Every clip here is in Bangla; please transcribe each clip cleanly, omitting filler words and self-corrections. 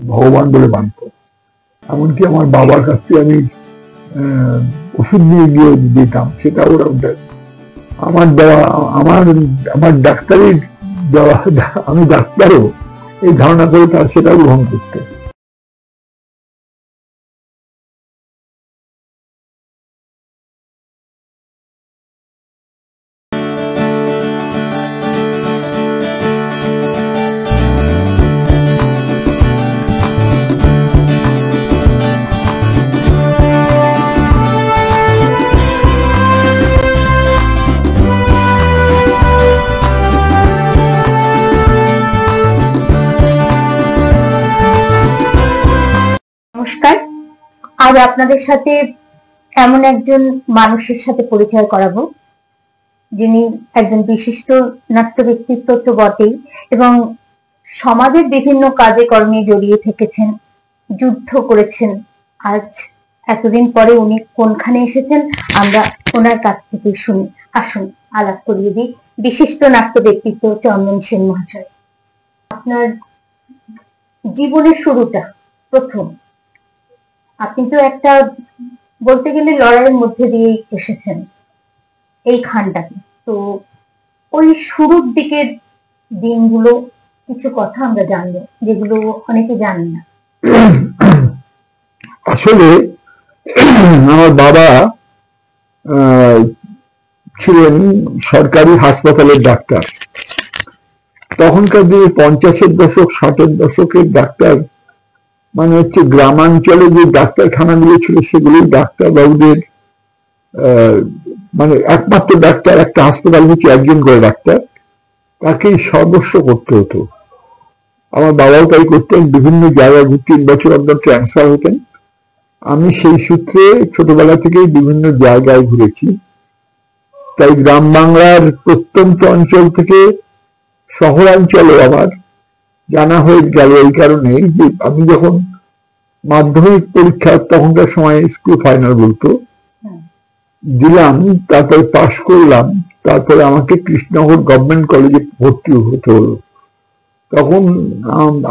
ভগবান বলে মানত। এমনকি আমার বাবার কাছ থেকে আমি ওষুধ নিয়ে গিয়ে দিতাম, সেটা ওরা আমার দেওয়া, আমার ডাক্তারের দেওয়া, আমি ডাক্তারও এই ধারণা করে তার সেটা গ্রহণ করতে। নমস্কার, আজ আপনাদের সাথে এমন একজন মানুষের সাথে পরিচয় করাবো যিনি একজন বিশিষ্ট নাট্য ব্যক্তিত্ব তো বটেই, এবং সমাজের বিভিন্ন কাজে কর্মে জড়িয়ে থেকেছেন, যুদ্ধ করেছেন। আজ এতদিন পরে উনি কোনখানে এসেছেন আমরা ওনার কাছ থেকে শুনি। আসুন আলাপ করিয়ে দিই বিশিষ্ট নাট্য ব্যক্তিত্ব চন্দন সেন মহাশয়। আপনার জীবনের শুরুটা প্রথম, আপনি তো একটা বলতে গেলে লড়াইয়ের মধ্যে দিয়ে এসেছেন এই খানটাকে, তো ওই শুরুর দিকের দিনগুলো কিছু কথা আমরা জানবো যেগুলো অনেকে জানে না। আসলে আমার বাবা ছিলেন সরকারি হাসপাতালের ডাক্তার। তখনকার দিনে 50-এর দশক 60-এর দশকের ডাক্তার মানে হচ্ছে গ্রামাঞ্চলে যে ডাক্তারখানাগুলো ছিল সেগুলোই ডাক্তার বাবুদের মানে একমাত্র ডাক্তার, একটা হাসপাতাল হচ্ছে একজন করে ডাক্তার, তাকেই সর্বস্ব করতে হতো। আমার বাবাও তাই করতেন, বিভিন্ন জায়গায় 3 বছর অন্তর ট্রান্সফার হতেন। আমি সেই সূত্রে ছোটবেলা থেকেই বিভিন্ন জায়গায় ঘুরেছি। তাই গ্রাম বাংলার প্রত্যন্ত অঞ্চল থেকে শহরাঞ্চলে আমার জানা হয়ে গেল এই কারণে যে আমি যখন মাধ্যমিক পরীক্ষা, তখনকার সময় স্কুল ফাইনাল বলতো, দিলাম, তারপরে পাশ করলাম, তারপরে আমাকে কৃষ্ণনগর গভর্নমেন্ট কলেজে ভর্তি হতে হলো। তখন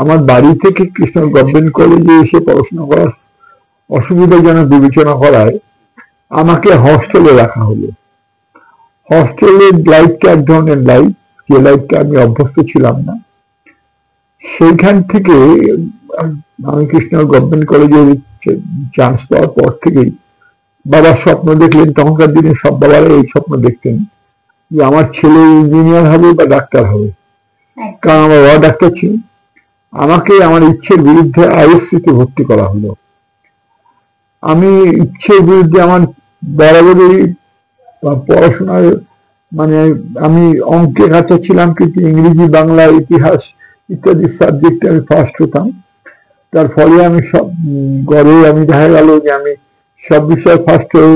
আমার বাড়ি থেকে কৃষ্ণনগর গভর্নমেন্ট কলেজে এসে পড়াশোনা করার অসুবিধাজনক বিবেচনা করায় আমাকে হস্টেলে রাখা হলো। হস্টেলের লাইফটা এক ধরনের লাইফ, যে লাইফটা আমি অভ্যস্ত ছিলাম না। সেইখান থেকে আমি কৃষ্ণনগর গভর্নমেন্ট কলেজে চান্স পাওয়ার পর থেকেই বাবার স্বপ্ন দেখলেন। তখনকার দিনে সব বাবারা এই স্বপ্ন দেখতেন যে আমার ছেলে ইঞ্জিনিয়ার হবে বা ডাক্তার হবে, কারণ আমার বাবা ডাক্তার ছিল। আমাকে আমার ইচ্ছের বিরুদ্ধে আইএসসিতে ভর্তি করা হলো। আমি ইচ্ছের বিরুদ্ধে, আমার বরাবরই পড়াশোনার মানে আমি অঙ্কে কাছে ছিলাম, কিন্তু ইংরেজি, বাংলা, ইতিহাস ইত্যাদি সাবজেক্টে আমি ফার্স্ট হতাম। তার ফলে আমি সব গড়ে আমি দেখা গেল যে আমি সব বিষয়ে ফার্স্ট হয়েও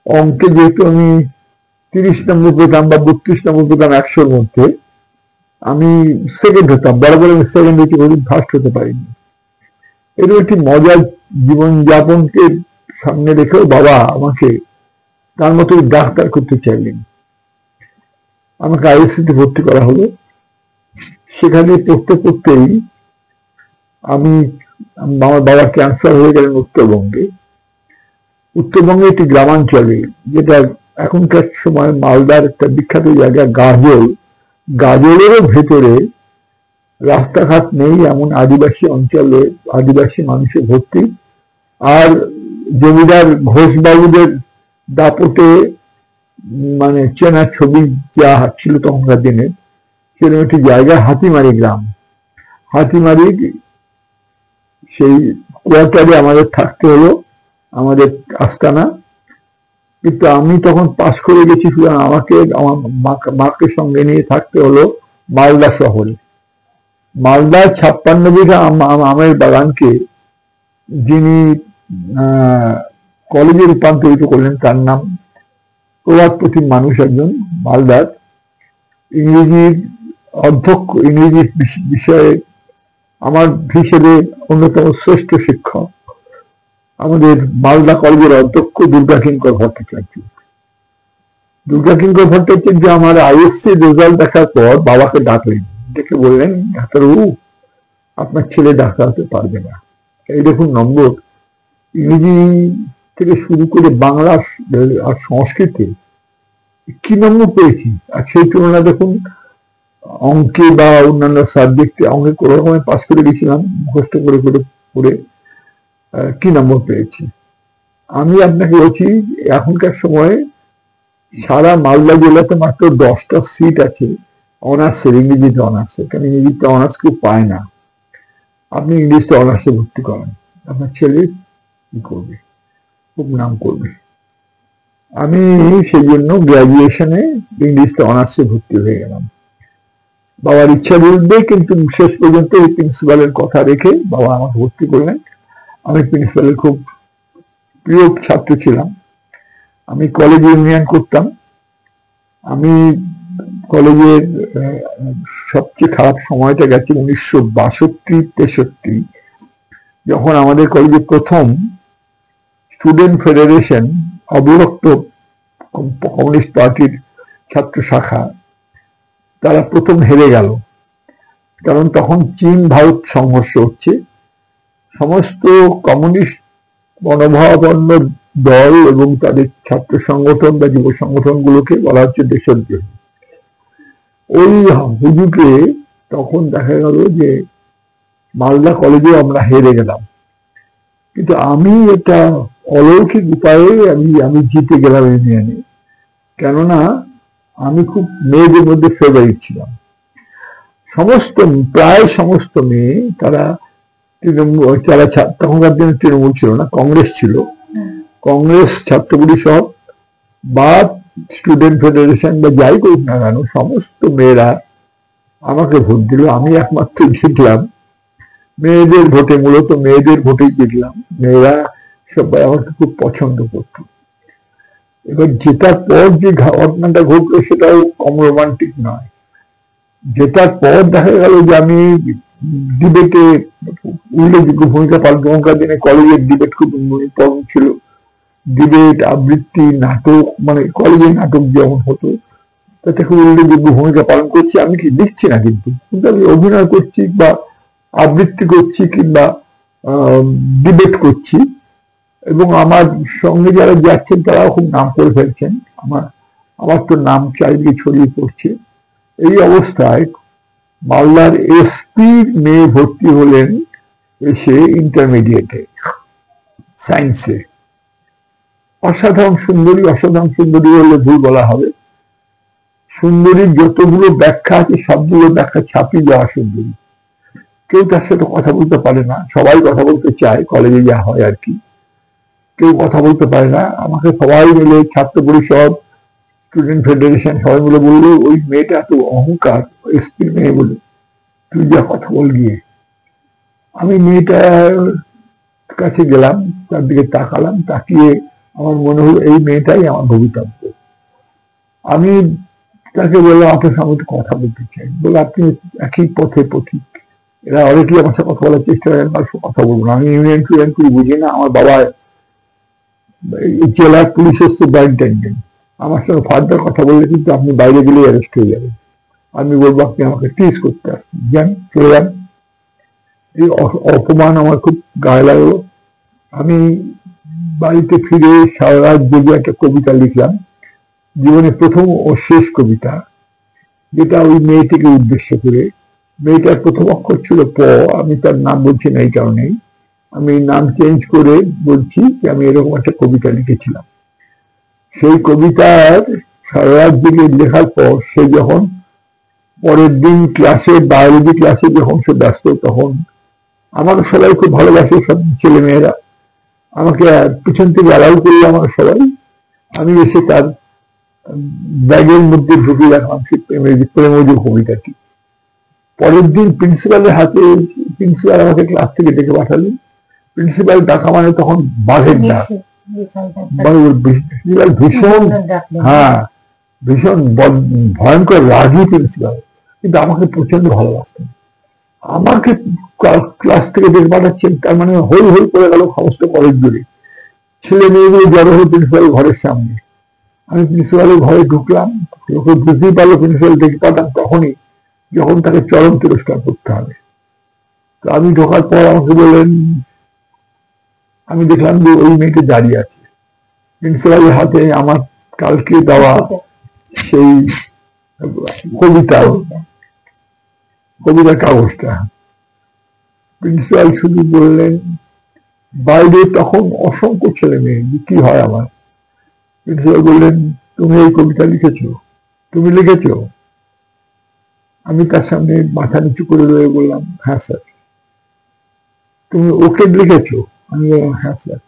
অঙ্কে যেহেতু আমি 30 নম্বর পেতাম বা 32 নম্বর পেতাম 100-র মধ্যে, আমি সেকেন্ড হতাম। বরাবর আমি সেকেন্ড হতে পারি, ফার্স্ট হতে পারিনি। এরকম একটি মজার জীবনযাপনকে সামনে রেখেও বাবা আমাকে তার মতোই ডাক্তার করতে চাইলেন। আমাকে আইএসসিতে ভর্তি করা হলো। সেখানে পড়তে পড়তেই আমার বাবা ট্রান্সফার হয়ে গেলেন উত্তরবঙ্গে। উত্তরবঙ্গে একটি গ্রামাঞ্চলে, যেটা এখনকার সময় মালদার একটা বিখ্যাত জায়গা গাজল, গাজলেরও ভেতরে রাস্তাঘাট নেই এমন আদিবাসী অঞ্চলে আদিবাসী মানুষে ভর্তি। আর জমিদার ঘোষবাবুদের দাপটে মানে চেনা ছবি যা ছিল তখনকার দিনে, সেরকম একটি জায়গা হাতিমারি গ্রাম। হাতিমারি সেই কোয়ার্টারে আমাদের থাকতে হলো, আমাদের আস্তানা। কিন্তু আমি তখন পাস করে গেছি, আমাকে আমার মাকে সঙ্গে নিয়ে থাকতে হলো মালদা শহরে। মালদার 56 বিঘা আমের বাগানকে যিনি কলেজে রূপান্তরিত করলেন, তার নাম প্রভাতপতি মানুষ, একজন মালদার ইংরেজির অধ্যক্ষ, ইংরেজি বিষয়ে আমার হিসেবে অন্যতম শ্রেষ্ঠ শিক্ষক, আমাদের মালদা কলেজের অধ্যক্ষ দুর্গাকিঙ্কর ভট্টাচার্য। দুর্গাকিঙ্কর ভট্টাচার্য আমার আইএসসি রেজাল্ট দেখার পর বাবাকে ডাকলেন, ডেকে বললেন, ডাক্তারবাবু আপনার ছেলে ডাক্তার হতে পারবে না। এই দেখুন নম্বর, ইংরেজি থেকে শুরু করে বাংলা আর সংস্কৃতে কি নম্বর পেয়েছি, আর সেই তুলনায় দেখুন অঙ্কে বা অন্যান্য সাবজেক্টে, অঙ্কে কোনো রকমে পাস করে গেছিলাম মুখস্থ করে করে করে কি নম্বর পেয়েছি। আমি আপনাকে বলছি এখনকার সময়ে সারা মালদা জেলাতে মাত্র 10টা সিট আছে অনার্সের, ইংরেজিতে অনার্সের, কারণ ইংরেজিতে অনার্স কেউ পায় না। আপনি ইংলিশে অনার্সে ভর্তি করেন, আপনার ছেলে কি করবে, খুব নাম করবে। আমি সেই জন্য গ্রাজুয়েশনে ইংলিশে অনার্সে ভর্তি হয়ে গেলাম। বাবার ইচ্ছা বলবে, কিন্তু শেষ পর্যন্ত এই প্রিন্সিপালের কথা রেখে বাবা আমাকে ভর্তি করলেন। আমি প্রিন্সিপালের খুব প্রিয় ছাত্র ছিলাম। আমি কলেজ ইউনিয়ন করতাম। আমি কলেজের সবচেয়ে খারাপ সময়টা গেছে 1962-63, যখন আমাদের কলেজে প্রথম স্টুডেন্ট ফেডারেশন, অবিভক্ত কমিউনিস্ট পার্টির ছাত্র শাখা, তারা প্রথম হেরে গেল। কারণ তখন চীন ভারত সংঘর্ষ হচ্ছে, সমস্ত কমিউনিস্ট মনোভাবাপন্ন দল এবং তাদের ছাত্র সংগঠন বা যুব সংগঠনগুলোকে বলা হচ্ছে দেশদ্রোহী। ওই হুজুকে তখন দেখা গেল যে মালদা কলেজে আমরা হেরে গেলাম, কিন্তু আমি এটা অলৌকিক উপায়ে আমি জিতে গেলাম ইউনিয়নে। কেননা আমি খুব মেয়েদের মধ্যে ফেভারিট ছিলাম। প্রায় সমস্ত মেয়ে, তারা তখনকার দিনে তৃণমূল ছিল না, কংগ্রেস ছিল, কংগ্রেস ছাত্র পরিষদ বা স্টুডেন্ট ফেডারেশন বা যাই করুক না কেন, সমস্ত মেয়েরা আমাকে ভোট দিল। আমি একমাত্র জিতলাম মেয়েদের ভোটে, মূলত মেয়েদের ভোটেই জিতলাম। মেয়েরা সবাই আমাকে খুব পছন্দ করত। এবার জেতার পর যে ঘটনাটা ঘটলো সেটাও কম রোমান্টিক নয়। জেতার পর দেখা গেল যে আমি ডিবেটে উল্লেখযোগ্য ভূমিকা পালন। তখনকার দিনে কলেজের ডিবেট খুব ইম্পর্টেন্ট ছিল। ডিবেট, আবৃত্তি, নাটক, মানে কলেজে নাটক যেমন হতো তাতে খুব উল্লেখযোগ্য ভূমিকা পালন করছি। আমি কি লিখছি না, কিন্তু আমি অভিনয় করছি বা আবৃত্তি করছি কিংবা ডিবেট করছি, এবং আমার সঙ্গে যারা যাচ্ছেন তারাও খুব নাম করে ফেলছেন। আমার তো নাম চারিদিকে ছড়িয়ে পড়ছে। এই অবস্থায় মালদার এসপি মেয়ে ভর্তি হলেন এসে ইন্টারমিডিয়েটে সায়েন্সে। অসাধারণ সুন্দরী, অসাধারণ সুন্দরী বললে ভুল বলা হবে। সুন্দরীর যতগুলো ব্যাখ্যা আছে সবগুলো ব্যাখ্যা ছাপিয়ে যাওয়া সুন্দরী। কেউ তার সাথে কথা বলতে পারে না, সবাই কথা বলতে চায়, কলেজে যা হয় আর কি। কেউ কথা বলতে পারে না। আমাকে সবাই মিলে, ছাত্র পরিষদ, স্টুডেন্ট ফেডারেশন, সবাই মিলে বললো ওই মেয়েটা এত অহংকার, এসপি মেয়ে বলে, তুই যা কথা বল গিয়ে। আমি মেয়েটার কাছে গেলাম, তার দিকে তাকালাম, তাকিয়ে আমার মনে হলো এই মেয়েটাই আমার ভবিতব্য। আমি তাকে বললাম আপনার সঙ্গে একটু কথা বলতে চাই। বলে আপনি একই পথে পথিক, এরা অনেকেই আমার সাথে কথা বলার চেষ্টা করেন, আমার সাথে কথা বলবো না। আমি ইউনিয়ন টুনিয়ন করে বুঝি না। আমার বাবা জেলার পুলিশের সুপারিনটেন্ডেন্ট। আমার সঙ্গে ফার্দার কথা বললে কিন্তু আপনি বাইরে গেলে অ্যারেস্ট হয়ে যাবেন। আমি বলবো আপনি আমাকে টিজ করতে আসছেন, যান চলে যান। এই অপমান আমার খুব গায়ে লাগলো। আমি বাড়িতে ফিরে সারা রাত জেগে একটা কবিতা লিখলাম, জীবনের প্রথম ও শেষ কবিতা, যেটা ওই মেয়েটিকে উদ্দেশ্য করে। মেয়েটার প্রথম অক্ষর ছিল প, আমি তার নাম বলছি না এই কারণেই। আমি নাম চেঞ্জ করে বলছি যে আমি এরকম একটা কবিতা লিখেছিলাম। সেই কবিতার সারা রাত জেগে লেখার পর সে যখন পরের দিন ক্লাসে, বায়োলজি ক্লাসে যখন সে ব্যস্ত, তখন আমাকে সবাই খুব ভালোবাসে, সব ছেলে মেয়েরা আমাকে পিছন থেকে অ্যালাউ করলো আমার সবাই। আমি এসে তার ব্যাগের মধ্যে ঢুকে রাখলাম সেই প্রেমজ কবিতাটি। পরের দিন প্রিন্সিপালের হাতে, প্রিন্সিপাল আমাকে ক্লাস থেকে ডেকে পাঠালেন। প্রিন্সিপাল ডাকা মানে তখন বাঘের ডাক। প্রিন্সিপাল ভীষণ, হ্যাঁ ভীষণ ভয়ঙ্কর রাগী প্রিন্সিপাল, কিন্তু আমাকে প্রচন্ড ভালোবাসতেন। আমাকে ক্লাস থেকে ডেকে পাঠাচ্ছেন, তার মানে হই হই করে গেল সমস্ত কলেজ জুড়ে। ছেলে মেয়েগুলো জড়ো হয়ে প্রিন্সিপাল ঘরের সামনে। আমি প্রিন্সিপালের ঘরে ঢুকলাম, লোকে বুঝতেই পারলো প্রিন্সিপাল ডেকে পাঠান তখনই যখন তাকে চরম তিরস্কার করতে হবে। তো আমি ঢোকার পর আমাকে বললেন, আমি দেখলাম যে ওই মেয়েটি দাঁড়িয়ে আছে, প্রিন্সিপালের হাতে আমার কালকে দেওয়া সেই কবিতার কাগজটা। প্রিন্সিপাল শুধু বললেন, বাইরে তখন অসংখ্য ছেলে মেয়ে, কি হয় আমার। প্রিন্সিপাল বললেন, তুমি এই কবিতা লিখেছো? তুমি লিখেছো? আমি তার সামনে মাথা নিচু করে রয়ে বললাম, হ্যাঁ স্যার। তুমি ওকে লিখেছো? আমি বললাম, হ্যাঁ স্যার।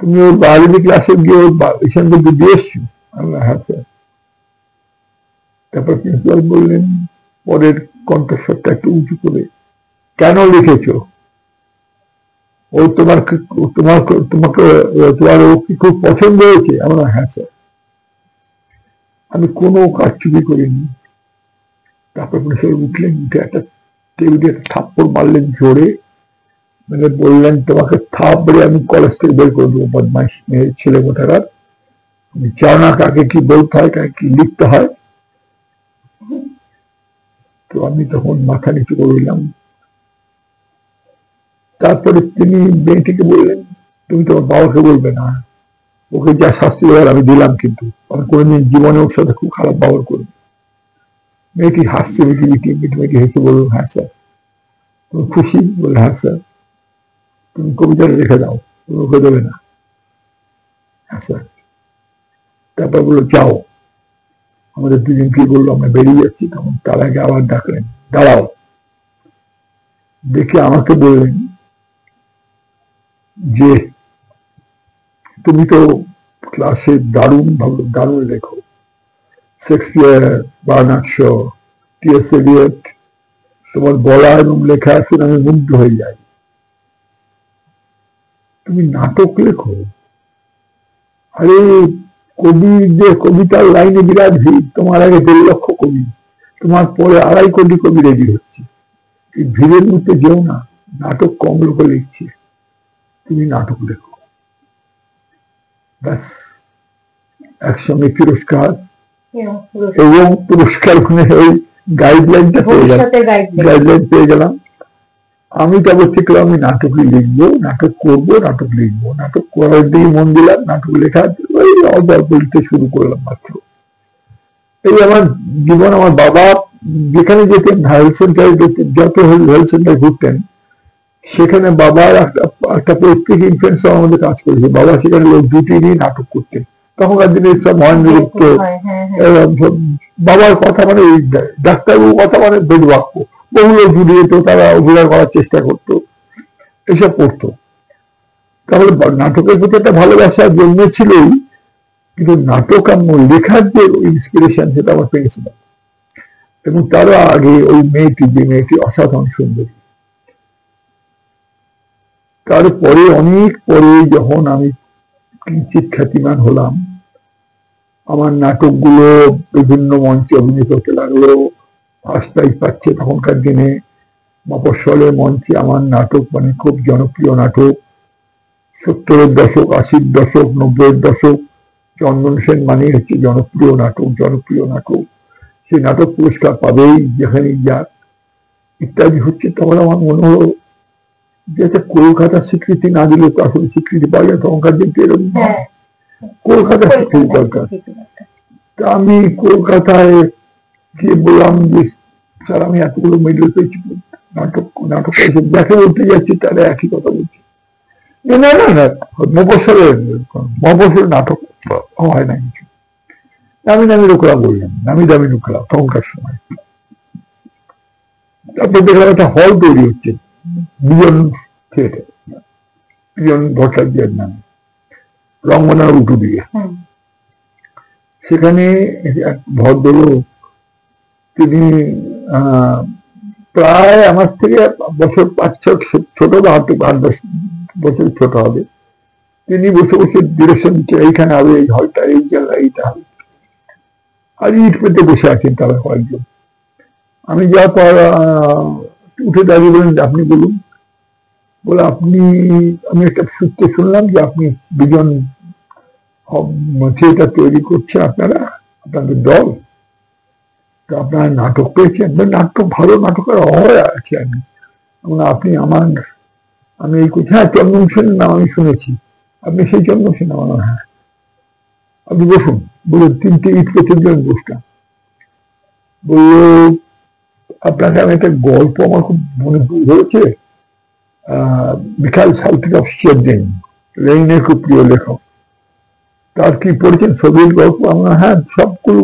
তুমি ওর বায়োলজি ক্লাসে গিয়ে ওর এখান থেকে দিয়ে এসছো? আমি বললাম, হ্যাঁ স্যার। তারপর প্রিন্সিপাল বললেন পরের কণ্ঠস্বরটা একটু উঁচু করে, কেন লিখেছো? ও তোমাকে তোমার ও কি খুব পছন্দ হয়েছে? আমরা, হ্যাঁ স্যার। আমি কোনো কারচুপি করিনি। তারপর প্রিন্সিপাল উঠলেন, উঠে একটা টেবিলে থাপ্পড় মারলেন জোরে, মানে বললেন, তোমাকে থাপড়ে আমি কলেজ থেকে বের করে দেবো, বদমাইশ মেয়ে ছেলে কোথাকার। আমি চাও না কাকে কি বলতে হয়, কাকে কি লিখতে হয়। তো আমি তখন মাথা নিচু করলাম। তারপরে তিনি মেয়েটিকে বললেন, তুমি তোমার বাবাকে বলবে না, ওকে যা শাস্তি দেওয়ার আমি দিলাম, কিন্তু আমি কোনোদিন জীবনে ওর সাথে খুব খারাপ ব্যবহার করবো। মেয়েটি হাসছে, মেয়েটি হেসে বলল, হ্যাঁ স্যার। তুমি খুশি? বললে, হ্যাঁ স্যার। তুমি কবিতাটা রেখে দাও, তুমি ওকে দেবে না? হ্যাঁ স্যার। তারপর বললো, যাও। আমাদের দুজনকে বললো, আমরা বেরিয়ে যাচ্ছি। তখন তার আগে আবার ডাকলেন, দাঁড়াও। দেখে আমাকে বললেন যে, তুমি তো ক্লাসে দারুণ লেখো, Shakespeare, Bernard Shaw, T S. Eliot, তোমার বলা এবং লেখা শুনে আমি মুগ্ধ হয়ে যাই। তুমি নাটক লেখো? আরে কবিদের কবিতার লাইনে বিরাট ভিড়, তোমার আগে 1.5 লক্ষ কবি, তোমার পরে 2.5 কোটি কবি রেডি হচ্ছে। এই ভিড়ের মধ্যে যেও না, নাটক কম লোক লিখছে, তুমি নাটক লেখো। ব্যাস, একসঙ্গে পুরস্কার এবং পুরস্কার ওই গাইডলাইনটা পেয়ে গেলাম। আমি তবে শিখলাম, আমি নাটকই লিখবো, নাটক করবো, নাটক লিখবো, নাটক করার দিকে মন দিলাম, নাটক লেখা ওই অল্প অল্প লিখতে শুরু করলাম মাত্র। এই আমার জীবন। আমার বাবা যেখানে যেতেন, হেলথ সেন্টারে যত হেলথ সেন্টার ঘুরতেন, সেখানে বাবার একটা পৈতৃক ইনফ্লুয়েন্স আমাদের কাজ করেছে। বাবা সেখানে লোক দুটি নিয়ে নাটক করতেন। তখনকার দিনে সব মহেন্দ্র গুপ্ত, বাবার কথা মানে ডাক্তারবাবুর কথা মানে বেদবাক্য, বহু লোক জুড়ে যেত, তারা অভিনয় করার চেষ্টা করতো, এসব করতো। তাহলে নাটকের প্রতি একটা ভালোবাসা জন্মেছিলই, কিন্তু নাটক আর লেখার যে ইন্সপিরেশন, সেটা আমার পেয়েছিল। এবং তারও আগে ওই যে মেয়েটি অসাধারণ সুন্দরী, তারপরে অনেক পরে যখন আমি কিঞ্চিত খ্যাতিমান হলাম, আমার নাটকগুলো বিভিন্ন মঞ্চে অভিনীত হতে লাগলো, ফার্স্ট প্রাইজ পাচ্ছে। তখনকার দিনে মফস্বলের মঞ্চে আমার নাটক মানে খুব জনপ্রিয় নাটক। 70-এর দশক, 80-র দশক, 90-এর দশক, চন্দন সেন মানে হচ্ছে জনপ্রিয় নাটক। সেই নাটক পুরস্কার পাবেই যেখানেই যাক, ইত্যাদি হচ্ছে। তখন আমার মনে হলো যে কলকাতার স্বীকৃতি না দিলে তো আসলে স্বীকৃতি পাওয়া যায়, তখনকার দিনকে এরকম কলকাতার স্বীকৃতি দরকার। তা আমি কলকাতায় গিয়ে বললাম যে, স্যার আমি এতগুলো মেডেল পেয়েছি, নাটক দেখে উঠতে যাচ্ছি, তারা একই কথা বলছি, না মফস্বলের নাটক হয় না কিছু। নামি লোকরা বললেন, নামি দামি লোকরা তখনকার সময়। তারপর দেখলাম একটা হল তৈরি হচ্ছে, বিজন থিয়েটার, বিজন ভট্টাচার্যের নামে, রঙ্গনার উঁচু দিকে। সেখানে এক ভদ্রলোক, তিনি প্রায় আমার থেকে বছর 5-6 ছোট, 8-10 বছর ছোট হবে। তিনি বসে বসে ডিরেকশন দিচ্ছেন, এইখানে হবে, এই হলটা, এই জায়গায় এইটা হবে, আর ইট পেতে বসে আছেন তারা কয়েকজন। আমি যাওয়ার পর উঠে দাঁড়িয়ে বলেন, আপনি বলুন। বলে, আমি একটা সূত্রে শুনলাম যে আপনি দুজন থিয়েটার তৈরি করছেন, আপনাদের দল, তো আপনারা নাটক পেয়েছেন? নাটক, ভালো নাটকের অভাবে আছে। আপনি আমার, আমি এই হ্যাঁ চন্দন সেনের নাম আমি শুনেছি, আপনি সেই চন্দন সেন? আমার হ্যাঁ। আপনি বসুন, বলে 3টে ইট পেতে দিলেন, বসলাম। বললো আপনাকে আমি একটা গল্প আমার খুব মনে ধরেছে, মিখাইল সালটিকভ শেরদিন, লেনিনের খুব প্রিয় লেখক, তার কি পড়েছেন সোভিয়েত গল্প? আমরা হ্যাঁ সবগুলো।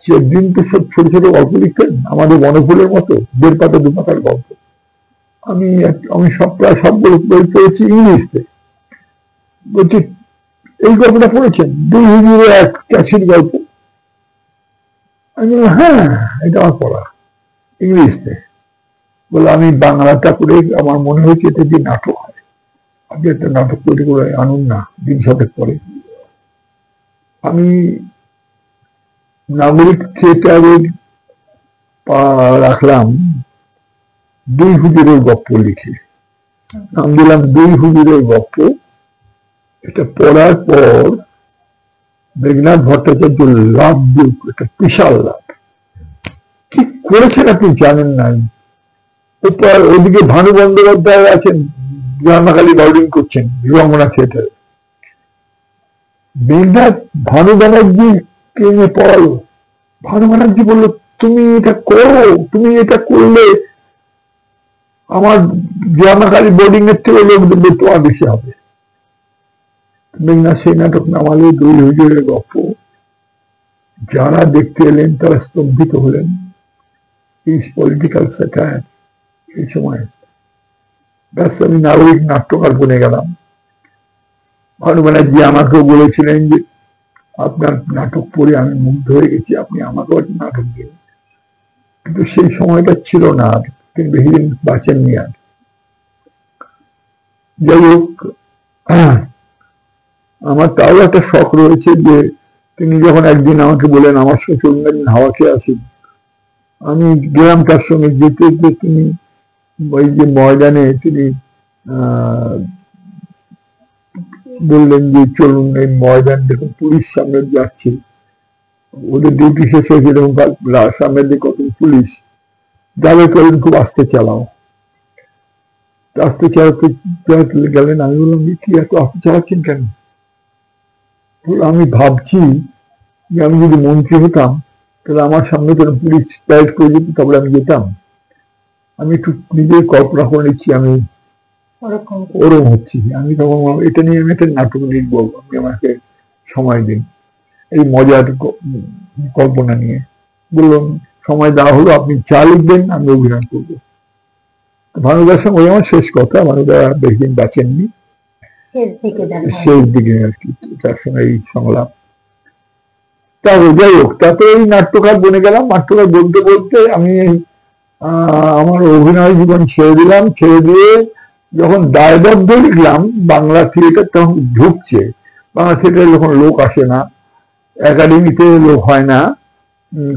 শেরদিন তো সব ছোট ছোট গল্প লিখতেন, আমাদের বনফুলের মতো 1.5 পাতা 2 পাতার গল্প। আমি সব প্রায় সবগুলো বই পড়েছি ইংলিশে। বলছি এই গল্পটা পড়েছেন, 2 হুজুরে 1 ক্যাসির গল্প? আমি বললাম হ্যাঁ, এটা আমার পড়া ইংলিশে। বলে আমি বাংলাটা করে আমার মনে হয়েছে এটা দিয়ে নাটক হয়, আপনি একটা নাটক তৈরি করে আনুন না 2 দিন পরে। আমি নাগরিক থিয়েটারের রাখলাম 2 হুজুরের গল্প লিখে, নাম দিলাম 2 হুজুরের গল্প। এটা পড়ার পর মেঘনাথ ভট্টাচার্য লাভ দিল, একটা বিশাল লাভ। কি করেছেন আপনি জানেন না। ওদিকে ভানু বন্দ্যোপাধ্যায় আছেন, রান্নাখালি বাউডিং করছেন রঙ্গনা থিয়েটারে। মেঘনাথ ভানু ব্যানার্জিকে এনে পড়ালো। ভানু ব্যানার্জি বললো তুমি এটা করো, তুমি এটা করলে আমার রান্নাখালি বোর্ডিং এর থেকে লোক দেখবে, তোমার বেশি হবে। মেঘনাথ সেই নাটক নামালে 2 হুজুরের গল্প। যারা দেখতে এলেন তারা স্তম্ভিত হলেন। ইস পলিটিক্যাল স্যাটায়ার। এই সময় ব্যাস আমি নাগরিক নাট্যকার বনে গেলাম। ভানু ব্যানার্জি আমাকেও বলেছিলেন যে আপনার নাটক পড়ে আমি মুগ্ধ হয়ে গেছি, আপনি আমাকেও নাটক দিন। কিন্তু সেই সময়টা ছিল না, আর তিনি বেশি দিন বাঁচেননি আর। যাই হোক, আমার তাও একটা শখ রয়েছে যে তিনি যখন একদিন আমাকে বলেন আমার সাথে একদিন হাওয়া খেয়ে আসেন, আমি গেলাম তার সঙ্গে। যেতে যেতে তিনি ওই যে ময়দানে তিনি বললেন যে চলুন এই ময়দান দেখুন, পুলিশ সামনে যাচ্ছে, ওদের ডিউটি শেষ হয়েছে, দেখুন সামনের দিকে কত পুলিশ যাবে, করেন খুব আস্তে চালাও। আস্তে চালাতে গেলেন। আমি বললাম কি এত আস্তে চালাচ্ছেন কেন? আমি ভাবছি যে আমি যদি মন্ত্রী হতাম তাহলে আমার সামনে কোনো পুলিশ প্যারেড করে যেত, তারপরে আমি যেতাম। আমি একটু নিজের কল্পনা করে নিচ্ছি আমি ওরকম হচ্ছি। আমি তখন এটা নিয়ে আমি একটা নাটক লিখবো, আপনি আমাকে সময় দিন, এই মজার কল্পনা নিয়ে। বললাম সময় দেওয়া হলো, আপনি যা লিখবেন আমি অভিনয় করবো। ভানুদার সঙ্গে ওই আমার শেষ কথা। ভানুদা বেশি দিন বাঁচেননি, শেষ দিকে আর কি তার সঙ্গে এই সংলাপ। তারপর যাই হোক, তারপরে এই নাট্যকার বনে গেলাম। নাট্যকার বলতে বলতে আমি আমার অভিনয় জীবন ছেড়ে দিলাম। ছেড়ে দিয়ে যখন দায়বদ্ধ লিখলাম, বাংলা থিয়েটার তখন ঢুকছে, বাংলা থিয়েটারে যখন লোক আসে না, একাডেমিতে লোক হয় না,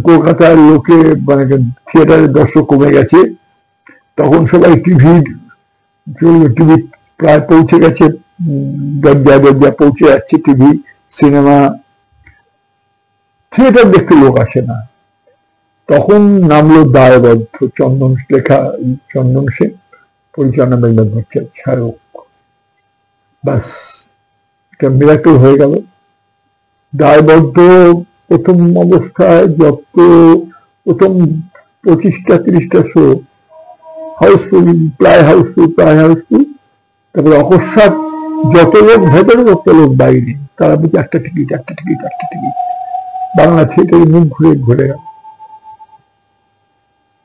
কলকাতার লোকে মানে থিয়েটারের দর্শক কমে গেছে, তখন সবাই টিভি প্রায় পৌঁছে গেছে, দরজা দরজা পৌঁছে যাচ্ছে টিভি, সিনেমা, থিয়েটার দেখতে লোক আসে না। তখন নামলো দায়বদ্ধ, চন্দন লেখা, চন্দন সেন, পরিচালনা মেঘনাথ ভট্টাচার্য। ব্যাস এটা মিরাকল হয়ে গেল। দায়বদ্ধ প্রথম অবস্থায় যত প্রথম 25টা 30টা শো হাউসফুল, প্রায় হাউসফুল। তারপরে অকস্মাৎ যত লোক ভেতরে তত লোক বাইরে, তারা বুঝে একটা টিকিট। বাংলা থিয়েটারে মুখ ঘুরে গেল।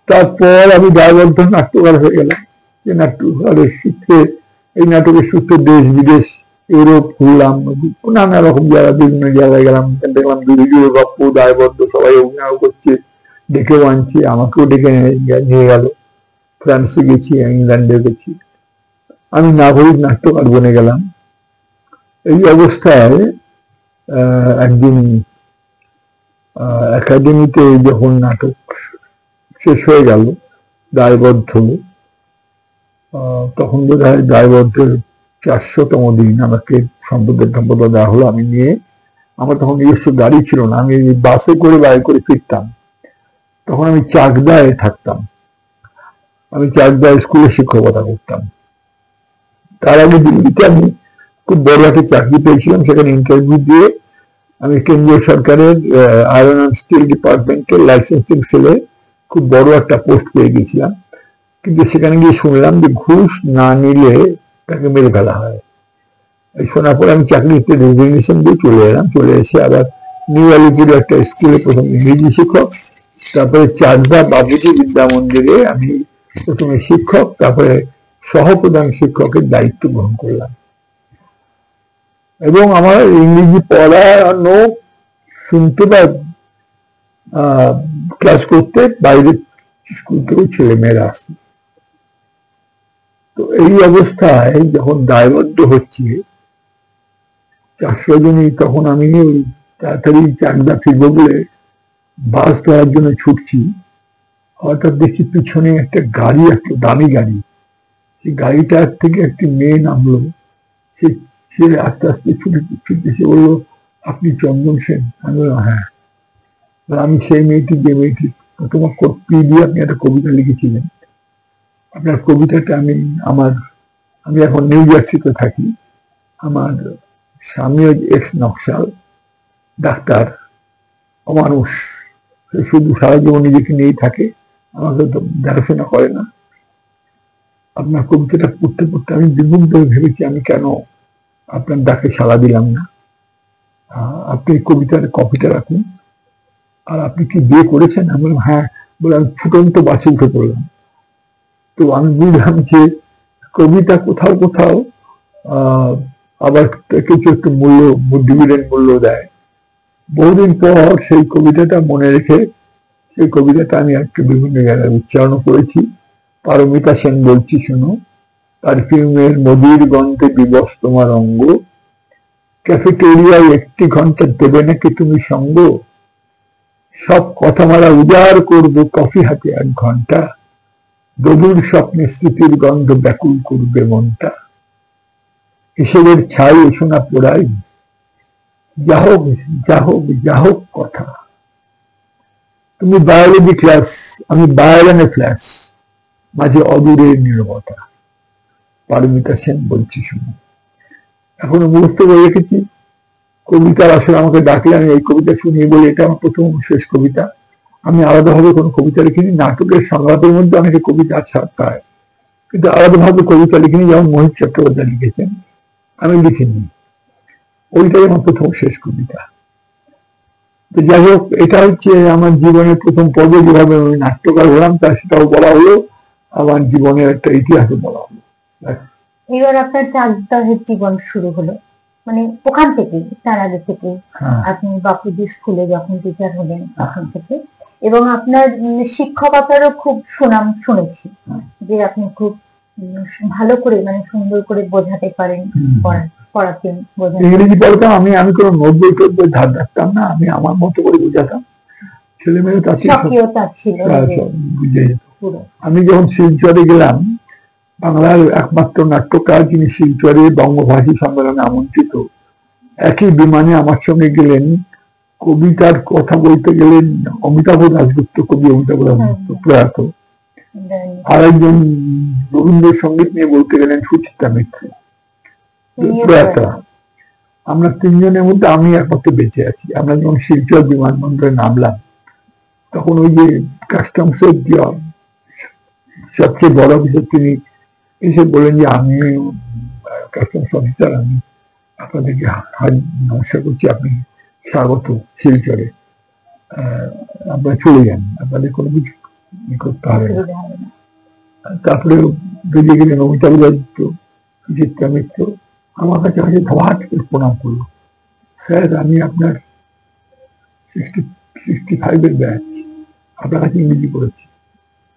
তারপর আমি দায়বদ্ধ নাট্যকার হয়ে গেলাম। এই নাট্যকারের সূত্রে, এই নাটকের সূত্রে দেশ বিদেশ, ইউরোপ ঘুরলাম, নানা রকম জায়গা, বিভিন্ন জায়গায় গেলাম। দেখলাম দুর্যোগ গপ্প, দায়বদ্ধ সবাই অভিনয় করছে, ডেকেও আনছে, আমাকেও ডেকে নিয়ে গেল। ফ্রান্সে গেছি, ইংল্যান্ডে গেছি। আমি নাগরিক নাট্যকার বনে গেলাম। এই অবস্থায় একদিন একাডেমিতে যখন নাটক শেষ হয়ে গেল, দায়বদ্ধ, তখন বোধ হয় দায়বদ্ধের 400তম দিন আমাকে সম্পদ দেওয়া হলো। আমি নিয়ে, আমার তখন নিজস্ব গাড়ি ছিল না, আমি বাসে করে বাইরে করে ফিরতাম। তখন আমি চাকদায় থাকতাম। আমি চাকদা স্কুলে শিক্ষকতা করতাম। তার আগে দিল্লিতে আমি খুব বড় একটা চাকরি পেয়েছিলাম, সেখানে ইন্টারভিউ দিয়ে আমি কেন্দ্রীয় সরকারের আয়রন অ্যান্ড স্টিল ডিপার্টমেন্টের লাইসেন্সিং সেলে খুব বড় একটা পোস্ট পেয়ে গেছিলাম। কিন্তু সেখানে গিয়ে শুনলাম যে ঘুষ না নিলে তাকে মেরে ফেলা হয়। এই শোনার পরে আমি চাকরিতে রেজিগনেশন দিয়ে চলে এলাম। চলে এসে আবার নিউ আলিপুরে একটা স্কুলে প্রথম ইংরেজি শিক্ষক, তারপরে চাকদা বাবুজি বিদ্যা মন্দিরে আমি প্রথমে শিক্ষক, তারপরে সহপ্রধান শিক্ষকের দায়িত্ব গ্রহণ করলাম। এবং আমার ইংরেজি পড়ানো, শুনতে বা ক্লাস করতে বাইরে স্কুল থেকে ছেলে মেয়েরা আসে। তো এই অবস্থায় যখন দায়বদ্ধ হচ্ছে 400 জনই, তখন আমি ওই তাড়াতাড়ি চাকদা ফিরবো বলে বাস ধরার জন্য ছুটছি। হঠাৎ দেখি পিছনে একটা গাড়ি, একটা দামি গাড়ি, সেই গাড়িটার থেকে একটি মেয়ে নামলো। সে আস্তে আস্তে ছুটে ছুটে এসে বললো, আপনি চন্দন সেন? আমি বললাম হ্যাঁ। আমি সেই মেয়েটি, যে মেয়েটি প্রথম অক্ষর পি দিয়ে আপনি একটা কবিতা লিখেছিলেন, আপনার কবিতাটা আমি এখন নিউ জার্সিতে থাকি। আমার স্বামী এক্স নকশাল, ডাক্তার, অমানুষ, শুধু সারা জীবন নিজেকে নিয়েই থাকে, আমাকে তো দেখাশোনা করে না। আপনার কবিতাটা পড়তে পড়তে আমি দ্বিগুণ ধরে ভেবেছি আমি কেন আপনার ডাকে সাড়া দিলাম না। আপনি কবিতার কপিটা রাখুন। আর আপনি কি বিয়ে করেছেন? আমি বললাম হ্যাঁ। বলে আমি ফুটন্ত বাসে উঠে পড়লাম। তো আমি বুঝলাম যে কবিতা কোথাও কোথাও আবার কিছু একটু ডিভিডেন্ড মূল্য দেয়। বহুদিন পর সেই কবিতাটা মনে রেখে সেই কবিতাটা আমি একটু বিভিন্ন জায়গায় উচ্চারণ করেছি। পারমিতা সেন বলছি, শোনো। পারফিউমের মদির গন্ধে দিবস তোমার অঙ্গ, ক্যাফেটেরিয়ায় 1 ঘন্টা দেবে নাকি তুমি সঙ্গ? সব কথা মারা উজাড় করবো কফি হাতে 1 ঘন্টা, দদুর স্বপ্নে স্মৃতির গন্ধ ব্যাকুল করবে মনটা। এসবের ছাই এসো না পোড়াই, যাহোক যাহোক যাহোক কথা। তুমি বায়োলজি ক্লাস, আমি বায়োলনে ফ্ল্যাশ, মাঝে অদূরের নীরবতা। পারমিতা সেন বলছি, শুনো। এখনো মুখস্থ করে রেখেছি। কবিতার আসলে আমাকে ডাকলে আমি এই কবিতা শুনিয়ে বলি এটা আমার প্রথম শেষ কবিতা। আমি আলাদাভাবে কোনো কবিতা লিখিনি। নাটকের সংলাপের মধ্যে অনেকে কবিতা ছাড়তে হয়, কিন্তু আলাদাভাবে কবিতা লিখিনি। যেমন মোহিত চট্টোপাধ্যায় লিখেছেন, আমি লিখিনি। ওইটাই আমার প্রথম শেষ কবিতা। তো যাই হোক, এটা হচ্ছে আমার জীবনের প্রথম পর্বে। যেভাবে আমি নাট্যকার হলাম তার সেটাও বলা হলো, আমার জীবনের একটা ইতিহাসও বলা হলো। এবার আপনার চাকদাহের জীবন শুরু হলো, মানে ওখান থেকে, তার আগে থেকে আপনি বাপুজি স্কুলে যখন টিচার হলেন তখন থেকে। এবং আপনার শিক্ষকতারও খুব সুনাম শুনেছি, যে আপনি খুব ভালো করে, মানে সুন্দর করে বোঝাতে পারেন, পড়াতেন, ইংরেজি পড়তাম। আমি কোনো নোট বই ধার রাখতাম না। আমি আমার মতো করে বোঝাতাম। ছেলে মেয়ে তার ছিল। আমি যখন শিলচরে গেলাম, বাংলার একমাত্র নাট্যকার যিনি শিলচরে বঙ্গভাষী সম্মেলনে আমন্ত্রিত, একই বিমানে আমার সঙ্গে গেলেন। কবিতার কথা বলতে গেলেন অমিতাভ দাশগুপ্ত, কবি অমিতাভ দাশগুপ্ত প্রয়াত। আর একজন রবীন্দ্রসঙ্গীত নিয়ে বলতে গেলেন সুচিত্রা মিত্র, প্রয়াত। আমরা 3 জনের মধ্যে আমি একমাত্র বেঁচে আছি। আমরা যখন শিলচর বিমানবন্দরে নামলাম, তখন ওই যে কাস্টমসের সবচেয়ে বড় অফিসার, তিনি এসে বলেন যে আমি কাস্টমস অফিসার, আমি আপনাদেরকে নমস্কার করছি, আপনি স্বাগত শিলচরে, আপনারা চলে যান, আপনাদের কোনো কিছু করতে হবে না। তারপরে বেরিয়ে গেলেন অমিতাভ দাশগুপ্ত, সুচিত্রা মিত্র। আমার কাছে আছে ধবাট করে প্রণাম করলো, স্যার আমি আপনার 65-এর ব্যাচ, আপনার কাছে ইংরেজি পড়েছি,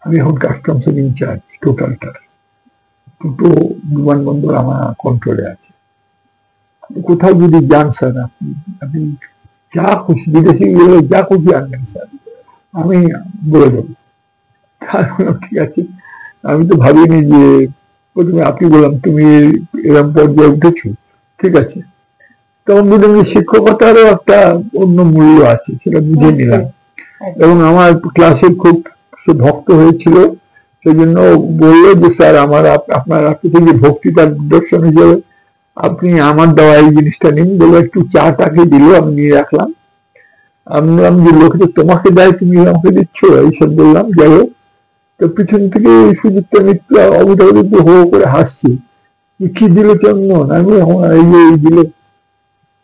আমি এখন কাস্টমসের ইনচার্জ টোটালটার, দুটো বিমানবন্দর আমার কন্ট্রোলে আছে। কোথাও যদি যান স্যার, আপনি যা খুশি, বিদেশে গেলে যা খুশি আনবেন স্যার, আমি বলে দেবো। ঠিক আছে। আমি তো ভাবিনি যে প্রথমে আপনি বললাম তুমি এরকম পর্যায়ে উঠেছো, ঠিক আছে। তখন বুঝলাম যে শিক্ষকতারও একটা অন্য মূল্য আছে, সেটা বুঝে নিলাম। এবং আমার ক্লাসে খুব ভক্ত হয়েছিল সেই জন্য বললো যে স্যার আমার আপনার আপনি থেকে ভক্তিতার নিদর্শন হিসেবে আপনি আমার দেওয়া এই জিনিসটা নিন, বলে একটু চা টাকে দিল, আমি নিয়ে রাখলাম। আমি বললাম যে লোকে তো তোমাকে দেয়, তুমি আমাকে দিচ্ছ, এইসব বললাম। যাই হোক, তো পিছন থেকে সুযুক্ত মিত্র অবধারিত হো করে হাসছে, কি দিল চন্দন? আমি এই যে এই দিল।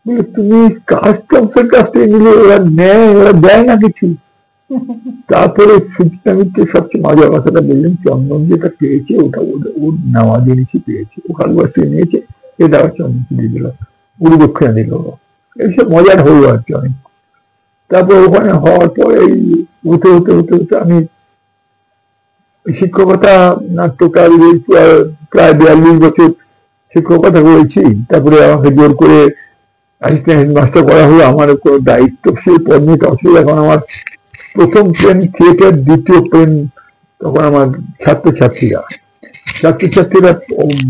বলে তুমি কাস্টমসের কাছ থেকে নিলে, ওরা নেয়, ওরা দেয় না কিছু। তারপরে সুচিতা মিত্র সবচেয়ে মজার কথাটা বললেন, চন্দন যেটা পেয়েছে ওটা ওর নেওয়া জিনিসই পেয়েছে, ও কারবার থেকে নিয়েছে, এটা চন্দনকে দিয়ে দিল, গুরু দক্ষিণা দিল। এইসব মজার হলো আর কি অনেক। তারপর ওখানে হওয়ার পরে হতে হতে হতে হতে আমি শিক্ষকতা নাট্যকার প্রায় 42 বছর শিক্ষকতা করেছি। তারপরে আমাকে জোর করে অ্যাসিস্ট্যান্ট হেডমাস্টার করা হলো, আমার কোনো দায়িত্বশীল পদ নিতে অসুবিধা। এখন আমার প্রথম প্লেন থিয়েটার, দ্বিতীয় প্লেন তখন আমার ছাত্রছাত্রীরা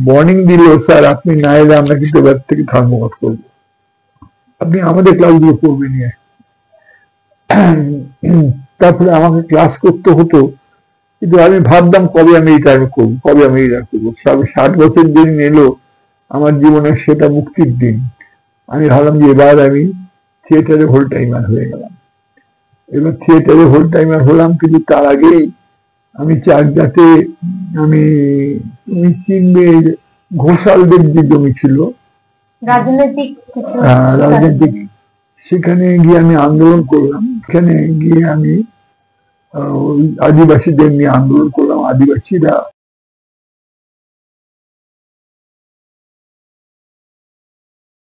ওয়ার্নিং দিল, স্যার আপনি না এলে আমরা কিন্তু এবার থেকে ধর্মঘট করবো, আপনি আমাদের ক্লাসগুলো করবেন। তারপরে আমাকে ক্লাস করতে হতো, কিন্তু আমি ভাবতাম কবে আমি রিটায়ার করবো, কবে আমি রিটায়ার করবো। 60 বছর দিন এলো আমার জীবনের, সেটা মুক্তির দিন। আমি ভাবলাম যে এবার আমি থিয়েটারে হোল টাইমার হয়ে গেলাম। এবার থিয়েটারে হোল টাইমার হলাম, কিন্তু তার আগেই আমি চাকদাতে, আমি তুমি চিনবে ঘোষালদের যে জমি ছিল, রাজনৈতিক রাজনৈতিক, সেখানে গিয়ে আমি আন্দোলন করলাম। সেখানে গিয়ে আমি আদিবাসীদের নিয়ে আন্দোলন করলাম। আদিবাসীরা